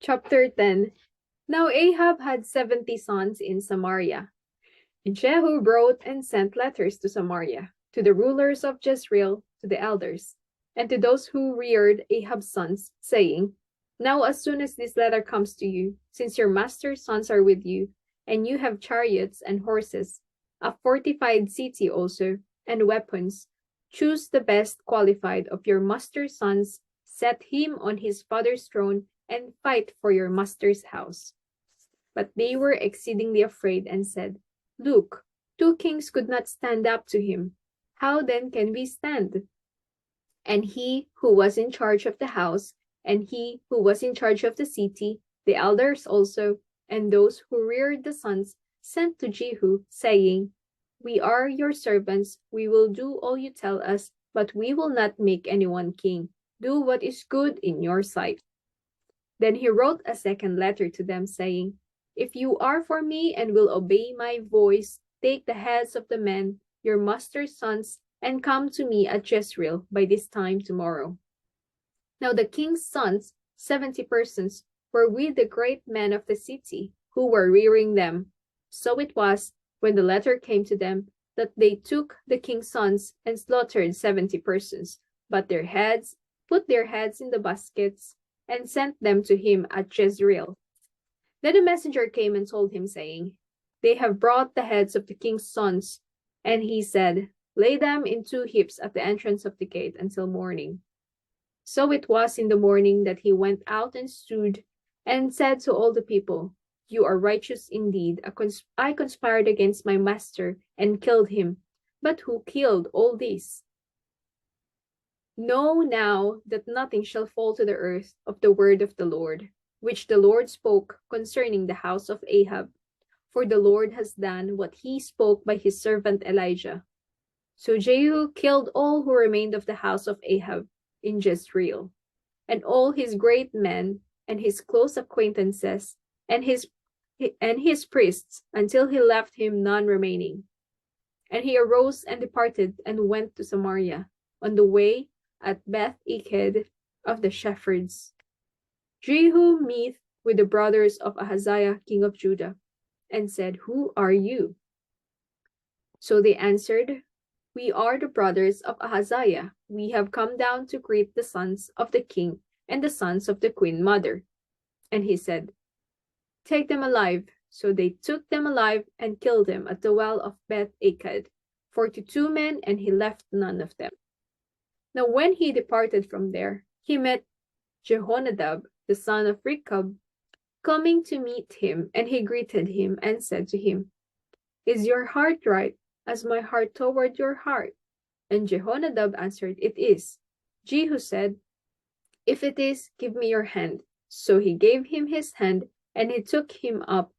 Chapter 10. Now Ahab had 70 sons in Samaria. And Jehu wrote and sent letters to Samaria, to the rulers of Jezreel, to the elders, and to those who reared Ahab's sons, saying, Now as soon as this letter comes to you, since your master's sons are with you, and you have chariots and horses, a fortified city also, and weapons, choose the best qualified of your master's sons, set him on his father's throne, and fight for your master's house. But they were exceedingly afraid and said, Look, 2 kings could not stand up to him. How then can we stand? And he who was in charge of the house, and he who was in charge of the city, the elders also, and those who reared the sons, sent to Jehu, saying, We are your servants, we will do all you tell us, but we will not make anyone king. Do what is good in your sight. Then he wrote a second letter to them, saying, If you are for me and will obey my voice, take the heads of the men, your master's sons, and come to me at Jezreel by this time tomorrow. Now the king's sons, 70 persons, were with the great men of the city, who were rearing them. So it was, when the letter came to them, that they took the king's sons and slaughtered 70 persons, but put their heads in the baskets, and sent them to him at Jezreel. Then a messenger came and told him, saying, They have brought the heads of the king's sons. And he said, Lay them in 2 heaps at the entrance of the gate until morning. So it was in the morning that he went out and stood, and said to all the people, You are righteous indeed. I conspired against my master, and killed him. But who killed all these? Know now that nothing shall fall to the earth of the word of the Lord, which the Lord spoke concerning the house of Ahab, for the Lord has done what he spoke by his servant Elijah. So Jehu killed all who remained of the house of Ahab in Jezreel, and all his great men, and his close acquaintances, and his priests, until he left him none remaining. And he arose and departed, and went to Samaria, on the way at Beth-Eked of the shepherds. Jehu met with the brothers of Ahaziah, king of Judah, and said, Who are you? So they answered, We are the brothers of Ahaziah. We have come down to greet the sons of the king and the sons of the queen mother. And he said, Take them alive. So they took them alive and killed them at the well of Beth-Eked, 42 men, and he left none of them. Now when he departed from there, he met Jehonadab, the son of Rechab, coming to meet him, and he greeted him and said to him, Is your heart right, as my heart toward your heart? And Jehonadab answered, It is. Jehu said, If it is, give me your hand. So he gave him his hand, and he took him up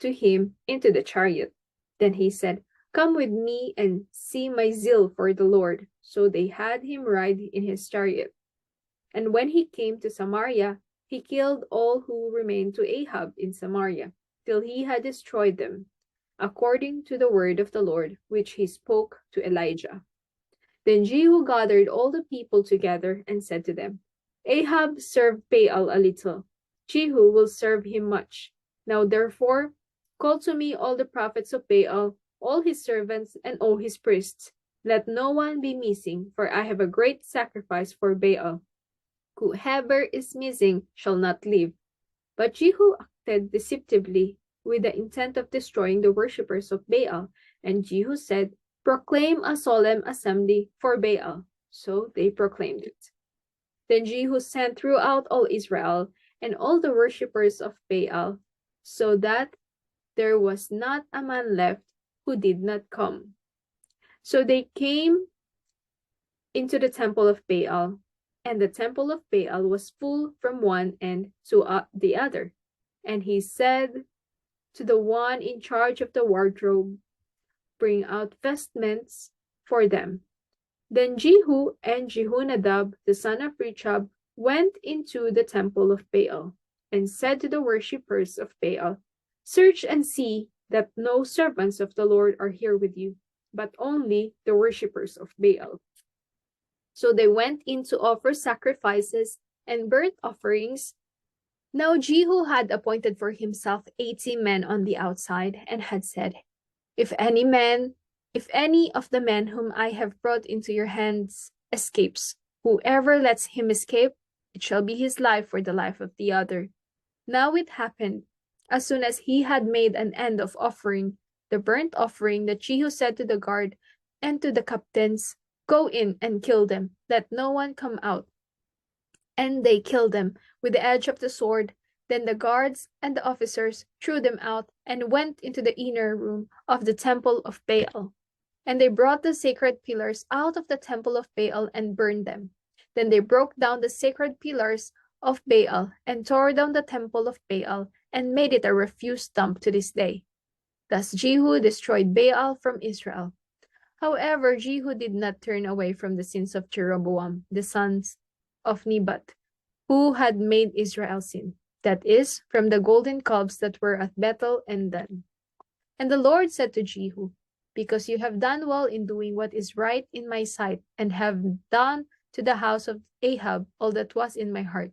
to him into the chariot. Then he said, Come with me and see my zeal for the Lord. So they had him ride in his chariot. And when he came to Samaria, he killed all who remained to Ahab in Samaria, till he had destroyed them, according to the word of the Lord, which he spoke to Elijah. Then Jehu gathered all the people together and said to them, Ahab served Baal a little. Jehu will serve him much. Now therefore, call to me all the prophets of Baal, all his servants, and all his priests. Let no one be missing, for I have a great sacrifice for Baal. Whoever is missing shall not live. But Jehu acted deceptively with the intent of destroying the worshippers of Baal. And Jehu said, Proclaim a solemn assembly for Baal. So they proclaimed it. Then Jehu sent throughout all Israel and all the worshippers of Baal, so that there was not a man left who did not come. So they came into the temple of Baal, and the temple of Baal was full from one end to the other. And he said to the one in charge of the wardrobe, Bring out vestments for them. Then Jehu and Jehonadab, the son of Rechab, went into the temple of Baal, and said to the worshippers of Baal, Search and see that no servants of the Lord are here with you, but only the worshippers of Baal. So they went in to offer sacrifices and burnt offerings Now Jehu had appointed for himself 80 men on the outside, and had said, If any of the men whom I have brought into your hands escapes, whoever lets him escape, it shall be his life for the life of the other. Now it happened, as soon as he had made an end of offering the burnt offering, that Jehu said to the guard and to the captains, Go in and kill them, let no one come out. And they killed them with the edge of the sword. Then the guards and the officers threw them out and went into the inner room of the temple of Baal. And they brought the sacred pillars out of the temple of Baal and burned them. Then they broke down the sacred pillars of Baal and tore down the temple of Baal and made it a refuse dump to this day. Thus Jehu destroyed Baal from Israel. However, Jehu did not turn away from the sins of Jeroboam, the sons of Nebat, who had made Israel sin, that is, from the golden calves that were at Bethel and Dan. And the Lord said to Jehu, Because you have done well in doing what is right in my sight, and have done to the house of Ahab all that was in my heart,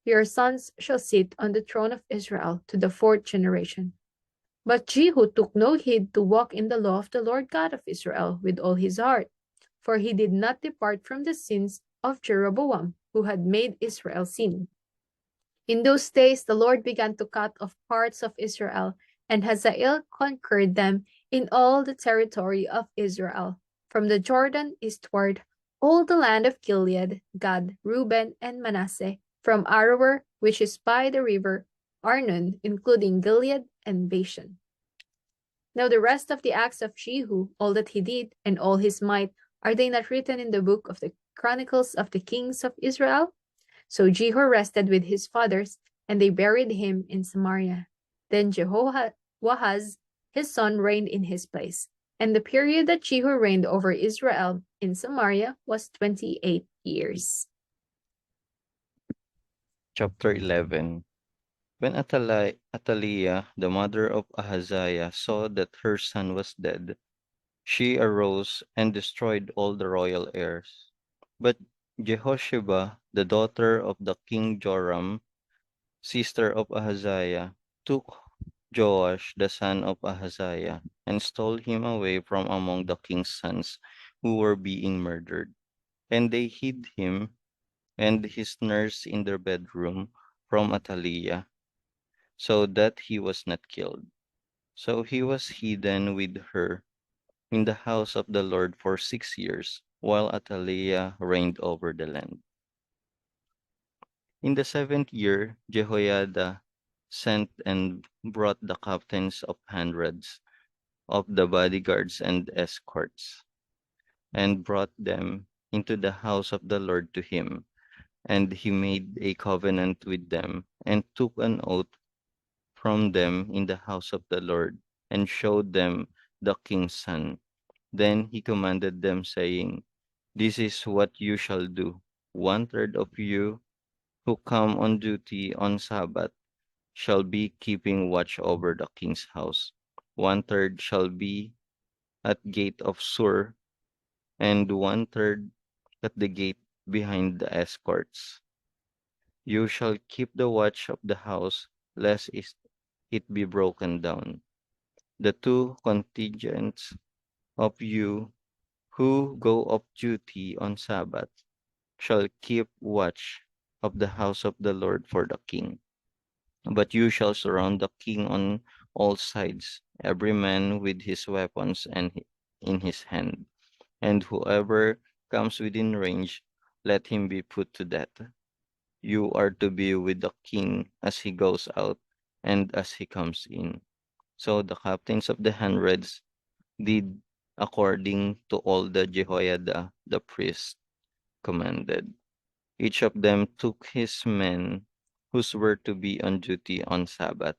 your sons shall sit on the throne of Israel to the 4th generation. But Jehu took no heed to walk in the law of the Lord God of Israel with all his heart, for he did not depart from the sins of Jeroboam, who had made Israel sin. In those days the Lord began to cut off parts of Israel, and Hazael conquered them in all the territory of Israel, from the Jordan eastward, all the land of Gilead, Gad, Reuben, and Manasseh, from Aroer, which is by the river Arnon, including Gilead and Bashan. Now the rest of the acts of Jehu, all that he did, and all his might, are they not written in the book of the Chronicles of the Kings of Israel? So Jehu rested with his fathers, and they buried him in Samaria. Then Jehoahaz, his son, reigned in his place. And the period that Jehu reigned over Israel in Samaria was 28 years. Chapter 11. When Athaliah, the mother of Ahaziah, saw that her son was dead, she arose and destroyed all the royal heirs. But Jehosheba, the daughter of the king Joram, sister of Ahaziah, took Joash, the son of Ahaziah, and stole him away from among the king's sons who were being murdered. And they hid him and his nurse in their bedroom from Athaliah, so that he was not killed. So he was hidden with her in the house of the Lord for 6 years, while Athaliah reigned over the land. In the 7th year, Jehoiada sent and brought the captains of hundreds of the bodyguards and escorts, and brought them into the house of the Lord to him. And he made a covenant with them, and took an oath from them in the house of the Lord, and showed them the king's son. Then he commanded them, saying, This is what you shall do. 1/3 of you who come on duty on Sabbath shall be keeping watch over the king's house. 1/3 shall be at gate of Sur, and 1/3 at the gate behind the escorts. You shall keep the watch of the house, lest it be broken down. The two contingents of you who go off duty on Sabbath shall keep watch of the house of the Lord for the king. But you shall surround the king on all sides, every man with his weapons and in his hand. And whoever comes within range, let him be put to death. You are to be with the king as he goes out and as he comes in. So the captains of the hundreds did according to all that Jehoiada the priest commanded. Each of them took his men who were to be on duty on Sabbath,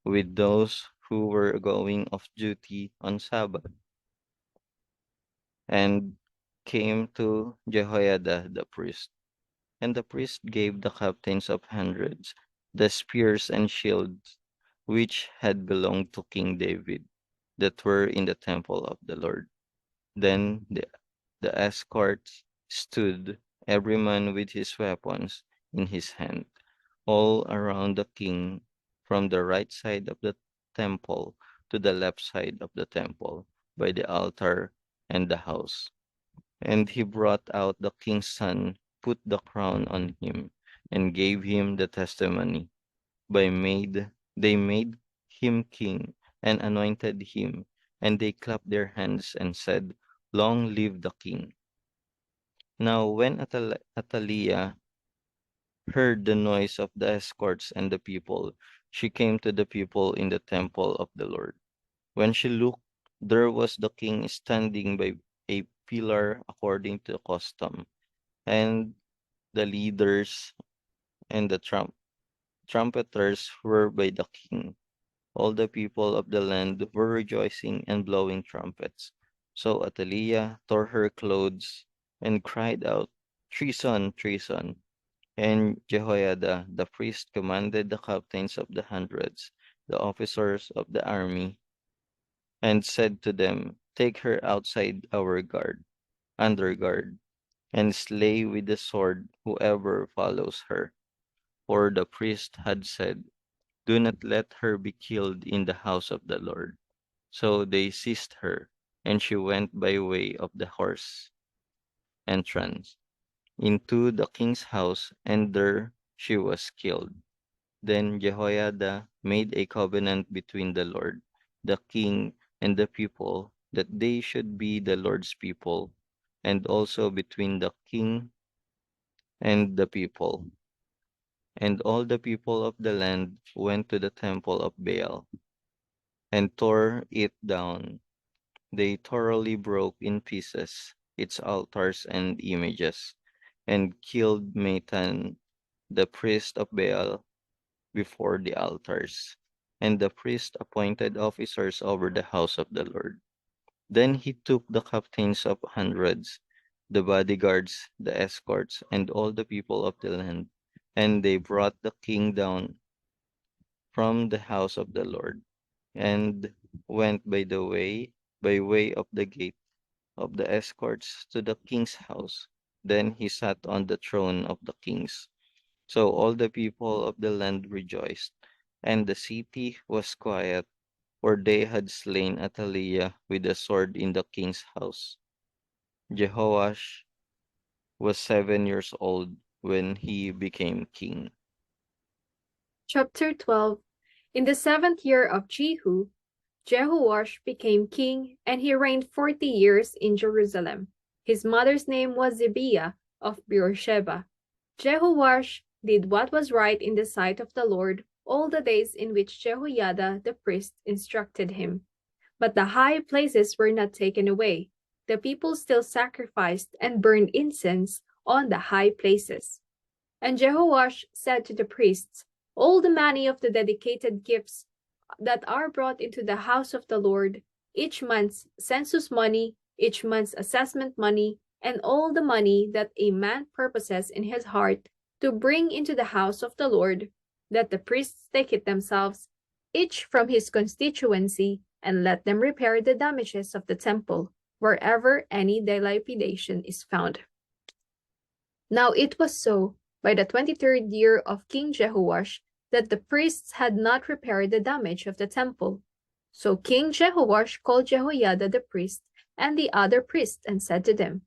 with those who were going off duty on Sabbath, and came to Jehoiada the priest. And the priest gave the captains of hundreds the spears and shields which had belonged to King David, that were in the temple of the Lord. Then the escorts stood, every man with his weapons in his hand, all around the king, from the right side of the temple to the left side of the temple, by the altar and the house. And he brought out the king's son, put the crown on him, and gave him the testimony. They made him king and anointed him, and they clapped their hands and said, "Long live the king." Now when Athaliah heard the noise of the escorts and the people, she came to the people in the temple of the Lord. When she looked, there was the king standing by a pillar according to custom, and the leaders and the trumpeters were by the king. All the people of the land were rejoicing and blowing trumpets. So Athaliah tore her clothes and cried out, "Treason, treason!" And Jehoiada the priest commanded the captains of the hundreds, the officers of the army, and said to them, "Take her outside our under guard, and slay with the sword whoever follows her." For the priest had said, "Do not let her be killed in the house of the Lord." So they seized her, and she went by way of the horse entrance into the king's house, and there she was killed. Then Jehoiada made a covenant between the Lord, the king, and the people, that they should be the Lord's people, and also between the king and the people. And all the people of the land went to the temple of Baal and tore it down. They thoroughly broke in pieces its altars and images, and killed Matan, the priest of Baal, before the altars. And the priest appointed officers over the house of the Lord. Then he took the captains of hundreds, the bodyguards, the escorts, and all the people of the land, and they brought the king down from the house of the Lord, and went by way of the gate of the escorts to the king's house. Then he sat on the throne of the kings. So all the people of the land rejoiced, and the city was quiet, for they had slain Athaliah with a sword in the king's house. Jehoash was 7 years old when he became king. Chapter 12. In the 7th year of Jehu, Jehoash became king, and he reigned 40 years in Jerusalem. His mother's name was Zibiah of Beersheba. Jehoash did what was right in the sight of the Lord all the days in which Jehoiada the priest instructed him. But the high places were not taken away. The people still sacrificed and burned incense on the high places. And Jehoash said to the priests, "All the money of the dedicated gifts that are brought into the house of the Lord, each month's census money, each month's assessment money, and all the money that a man purposes in his heart to bring into the house of the Lord, that the priests take it themselves, each from his constituency, and let them repair the damages of the temple, wherever any dilapidation is found." Now it was so, by the 23rd year of King Jehoash, that the priests had not repaired the damage of the temple. So King Jehoash called Jehoiada the priest and the other priests and said to them,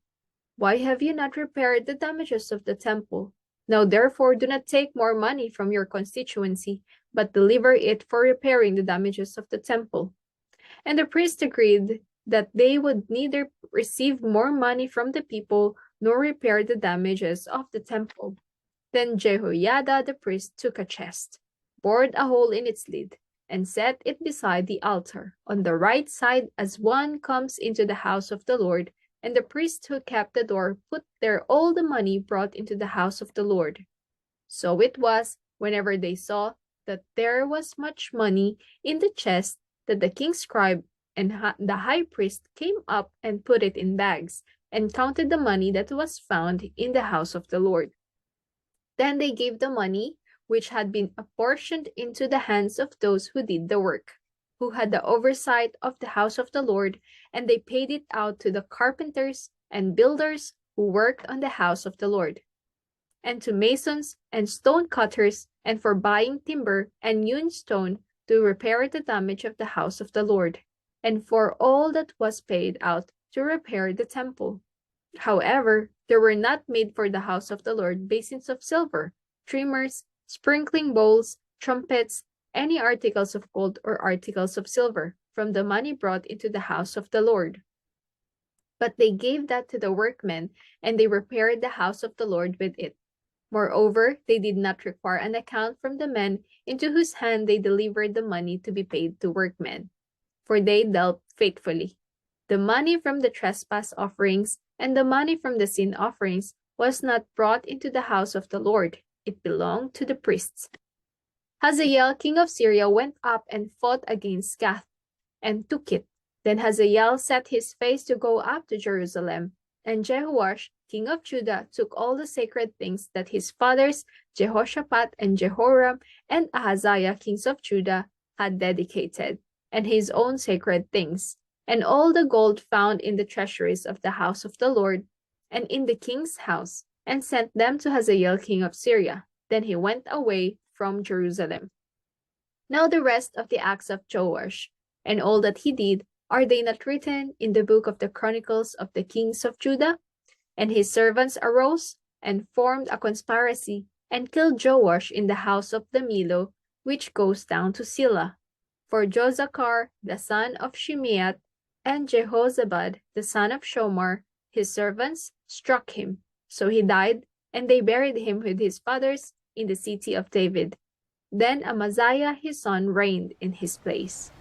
"Why have you not repaired the damages of the temple? Now therefore do not take more money from your constituency, but deliver it for repairing the damages of the temple." And the priests agreed that they would neither receive more money from the people nor repair the damages of the temple. Then Jehoiada the priest took a chest, bored a hole in its lid, and set it beside the altar, on the right side as one comes into the house of the Lord, and the priest who kept the door put there all the money brought into the house of the Lord. So it was, whenever they saw that there was much money in the chest, that the king's scribe and the high priest came up and put it in bags, and counted the money that was found in the house of the Lord. Then they gave the money, which had been apportioned, into the hands of those who did the work, who had the oversight of the house of the Lord, and they paid it out to the carpenters and builders who worked on the house of the Lord, and to masons and stone cutters and for buying timber and hewn stone to repair the damage of the house of the Lord, and for all that was paid out to repair the temple. However, there were not made for the house of the Lord basins of silver, trimmers, sprinkling bowls, trumpets, any articles of gold or articles of silver, from the money brought into the house of the Lord. But they gave that to the workmen, and they repaired the house of the Lord with it. Moreover, they did not require an account from the men into whose hand they delivered the money to be paid to workmen, for they dealt faithfully. The money from the trespass offerings and the money from the sin offerings was not brought into the house of the Lord. It belonged to the priests. Hazael, king of Syria, went up and fought against Gath and took it. Then Hazael set his face to go up to Jerusalem, and Jehoash, king of Judah, took all the sacred things that his fathers, Jehoshaphat and Jehoram and Ahaziah, kings of Judah, had dedicated, and his own sacred things, and all the gold found in the treasuries of the house of the Lord and in the king's house, and sent them to Hazael, king of Syria. Then he went away from Jerusalem. Now the rest of the acts of Joash, and all that he did, are they not written in the book of the Chronicles of the kings of Judah? And his servants arose and formed a conspiracy and killed Joash in the house of the Millo, which goes down to Silla. For Jozachar, the son of Shimeat, and Jehozabad, the son of Shomar, his servants, struck him. So he died, and they buried him with his fathers in the city of David. Then Amaziah his son reigned in his place.